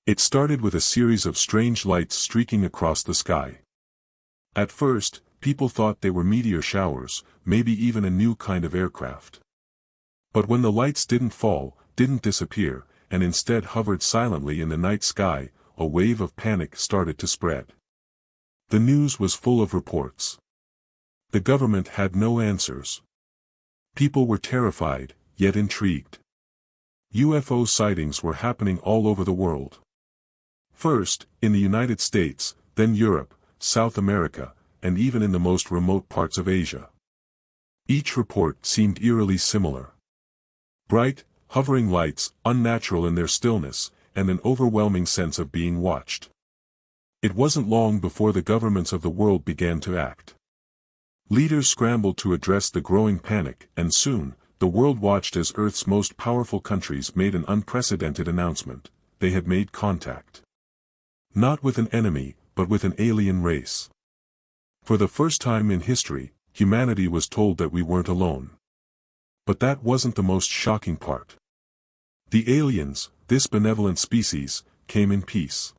It started with a series of strange lights streaking across the sky. At first, people thought they were meteor showers, maybe even a new kind of aircraft. But when the lights didn't fall, didn't disappear, and instead hovered silently in the night sky, a wave of panic started to spread. The news was full of reports. The government had no answers. People were terrified, yet intrigued. UFO sightings were happening all over the world. First, in the United States, then Europe, South America, and even in the most remote parts of Asia. Each report seemed eerily similar. Bright, hovering lights, unnatural in their stillness, and an overwhelming sense of being watched. It wasn't long before the governments of the world began to act. Leaders scrambled to address the growing panic, and soon, the world watched as Earth's most powerful countries made an unprecedented announcement: they had made contact. Not with an enemy, but with an alien race. For the first time in history, humanity was told that we weren't alone. But that wasn't the most shocking part. The aliens, this benevolent species, came in peace.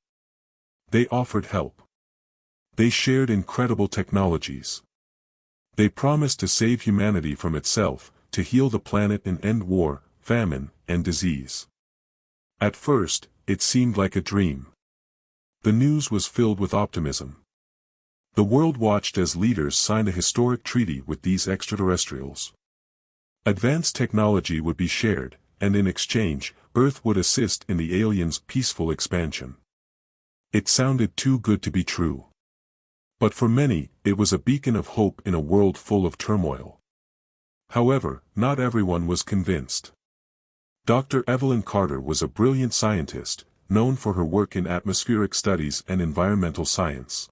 They offered help. They shared incredible technologies. They promised to save humanity from itself, to heal the planet and end war, famine, and disease. At first, it seemed like a dream. The news was filled with optimism. The world watched as leaders signed a historic treaty with these extraterrestrials. Advanced technology would be shared, and in exchange, Earth would assist in the aliens' peaceful expansion. It sounded too good to be true. But for many, it was a beacon of hope in a world full of turmoil. However, not everyone was convinced. Dr. Evelyn Carter was a brilliant scientist, known for her work in atmospheric studies and environmental science.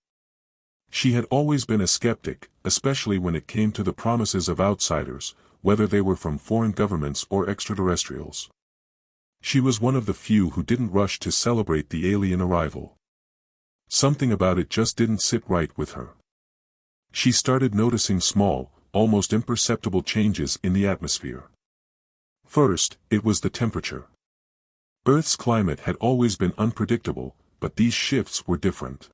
She had always been a skeptic, especially when it came to the promises of outsiders, whether they were from foreign governments or extraterrestrials. She was one of the few who didn't rush to celebrate the alien arrival. Something about it just didn't sit right with her. She started noticing small, almost imperceptible changes in the atmosphere. First, it was the temperature. Earth's climate had always been unpredictable, but these shifts were different.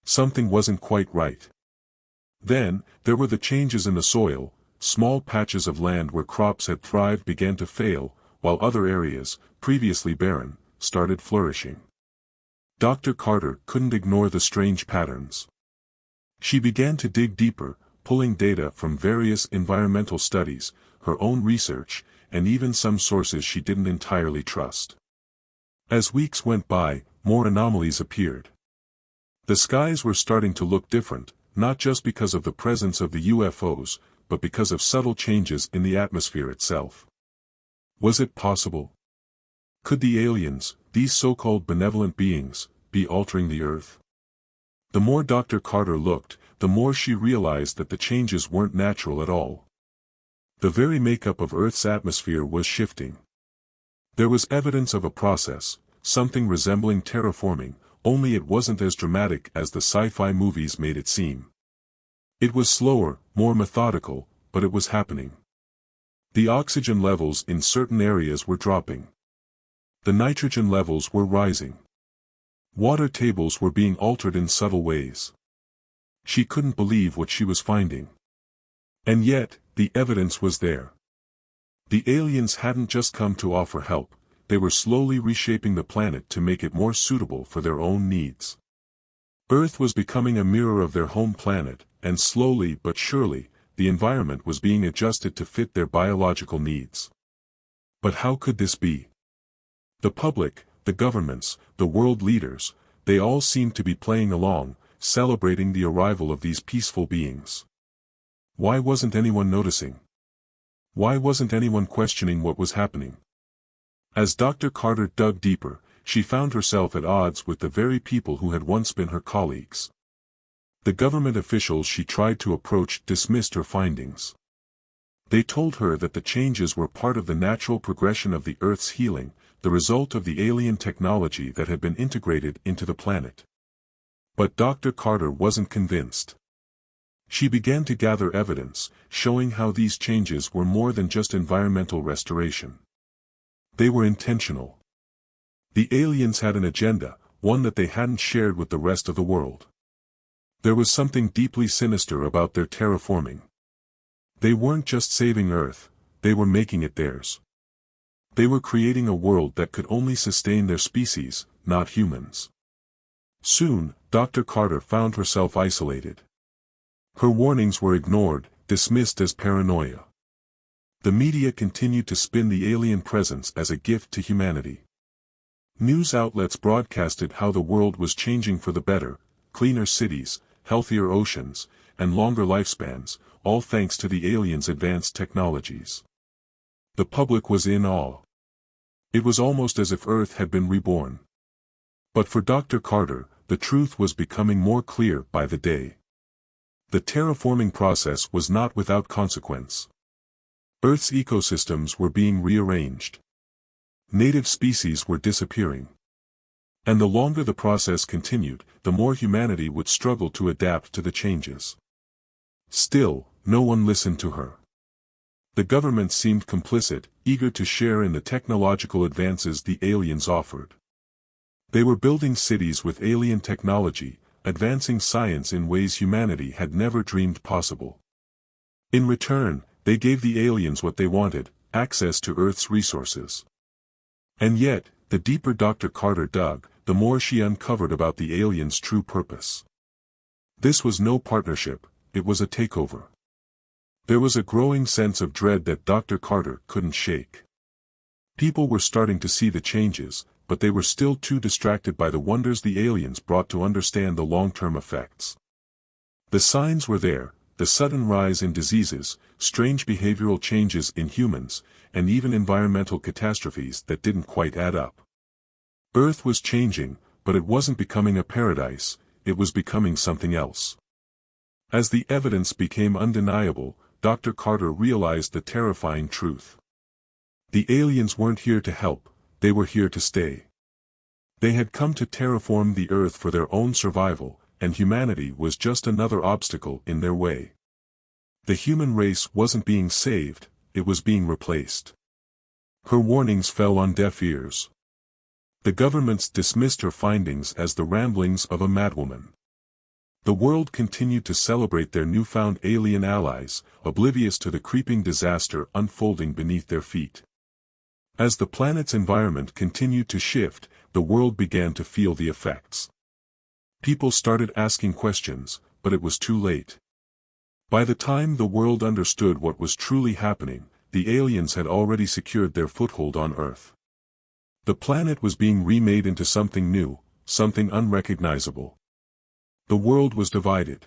Something wasn't quite right. Then, there were the changes in the soil. Small patches of land where crops had thrived began to fail, while other areas, previously barren, started flourishing. Dr. Carter couldn't ignore the strange patterns. She began to dig deeper, pulling data from various environmental studies, her own research, and even some sources she didn't entirely trust. As weeks went by, more anomalies appeared. The skies were starting to look different, not just because of the presence of the UFOs, but because of subtle changes in the atmosphere itself. Was it possible? Could the aliens, these so-called benevolent beings, be altering the Earth? The more Dr. Carter looked, the more she realized that the changes weren't natural at all. The very makeup of Earth's atmosphere was shifting. There was evidence of a process, something resembling terraforming, only it wasn't as dramatic as the sci-fi movies made it seem. It was slower, more methodical, but it was happening. The oxygen levels in certain areas were dropping. The nitrogen levels were rising. Water tables were being altered in subtle ways. She couldn't believe what she was finding. And yet, the evidence was there. The aliens hadn't just come to offer help, they were slowly reshaping the planet to make it more suitable for their own needs. Earth was becoming a mirror of their home planet, and slowly but surely, the environment was being adjusted to fit their biological needs. But how could this be? The public, the governments, the world leaders, they all seemed to be playing along, celebrating the arrival of these peaceful beings. Why wasn't anyone noticing? Why wasn't anyone questioning what was happening? As Dr. Carter dug deeper, she found herself at odds with the very people who had once been her colleagues. The government officials she tried to approach dismissed her findings. They told her that the changes were part of the natural progression of the Earth's healing, the result of the alien technology that had been integrated into the planet. But Dr. Carter wasn't convinced. She began to gather evidence, showing how these changes were more than just environmental restoration. They were intentional. The aliens had an agenda, one that they hadn't shared with the rest of the world. There was something deeply sinister about their terraforming. They weren't just saving Earth, they were making it theirs. They were creating a world that could only sustain their species, not humans. Soon, Dr. Carter found herself isolated. Her warnings were ignored, dismissed as paranoia. The media continued to spin the alien presence as a gift to humanity. News outlets broadcasted how the world was changing for the better, cleaner cities, healthier oceans, and longer lifespans, all thanks to the aliens' advanced technologies. The public was in awe. It was almost as if Earth had been reborn. But for Dr. Carter, the truth was becoming more clear by the day. The terraforming process was not without consequence. Earth's ecosystems were being rearranged. Native species were disappearing. And the longer the process continued, the more humanity would struggle to adapt to the changes. Still, no one listened to her. The government seemed complicit, eager to share in the technological advances the aliens offered. They were building cities with alien technology, advancing science in ways humanity had never dreamed possible. In return, they gave the aliens what they wanted, access to Earth's resources. And yet, the deeper Dr. Carter dug, the more she uncovered about the aliens' true purpose. This was no partnership, it was a takeover. There was a growing sense of dread that Dr. Carter couldn't shake. People were starting to see the changes, but they were still too distracted by the wonders the aliens brought to understand the long-term effects. The signs were there, the sudden rise in diseases, strange behavioral changes in humans, and even environmental catastrophes that didn't quite add up. Earth was changing, but it wasn't becoming a paradise, it was becoming something else. As the evidence became undeniable, Dr. Carter realized the terrifying truth. The aliens weren't here to help, they were here to stay. They had come to terraform the Earth for their own survival, and humanity was just another obstacle in their way. The human race wasn't being saved, it was being replaced. Her warnings fell on deaf ears. The governments dismissed her findings as the ramblings of a madwoman. The world continued to celebrate their newfound alien allies, oblivious to the creeping disaster unfolding beneath their feet. As the planet's environment continued to shift, the world began to feel the effects. People started asking questions, but it was too late. By the time the world understood what was truly happening, the aliens had already secured their foothold on Earth. The planet was being remade into something new, something unrecognizable. The world was divided.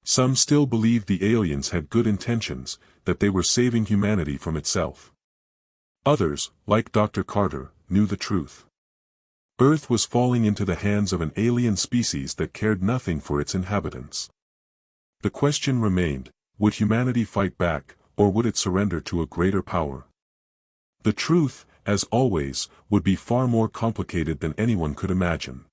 Some still believed the aliens had good intentions, that they were saving humanity from itself. Others, like Dr. Carter, knew the truth. Earth was falling into the hands of an alien species that cared nothing for its inhabitants. The question remained, would humanity fight back, or would it surrender to a greater power? The truth, as always, would be far more complicated than anyone could imagine.